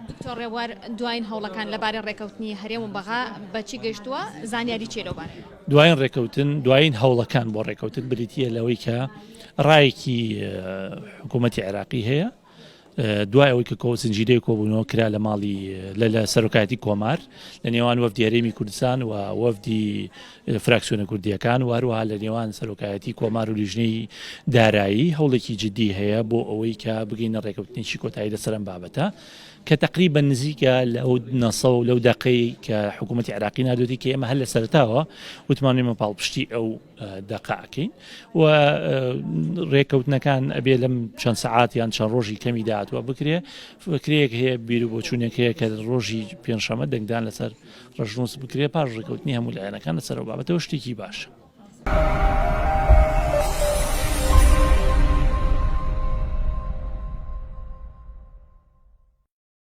دکتۆر ڕێوار دواین هەوڵەکان لەبارەی ڕێککەوتنی هەرێم و بەغا بەچی گەشتووە زانیاری چێ لەوبارەی دواین ڕێککەوتن دوایین هەوڵەکان بۆ ڕێککەوتن بریتە لەوەی کە ڕایەکی حکوومەتی عێراقی هەیە دوای ئەوەی کە زنجیرەی کۆبوونەوە کرا لە ماڵی لە سەرۆکایەتی کۆمار لە نێوان وەفدی هەرێمی کوردستان و وەفدی فراکسیۆنە کوردیەکان و هەروەها لە نێوان سەرۆکایەتی کۆمار و لیژنەی دارایی هەوڵێکی جدی هەیە بۆ ئەوەی کە بگەینە ڕێککەوتنیی کۆتایی لەسەر ئەم بابەتە کە تقریبا نزیکە لەو نەسە و لەو دەقەی کە حکوومەتی عێراقی نادوتی کە ئێمە هەر لە سەرتاوە وتمانێمە پاڵپشتی ئەو دەقاکەین و ڕێککەوتنەکان ئەبێ لەم چەند سەعات یان چەند ڕۆژی کەمی داهاتوە بکرێ فکرەیەک هەیە بیر و بۆچوونێک هەیە کە ڕۆژی پێنجشەممە دەنگدان لەسەر ڕژنووس بکرێ پاش ڕێککەوتنی هەموو لایەنەکان لەسەر بابەتەوە شتێکی باشە.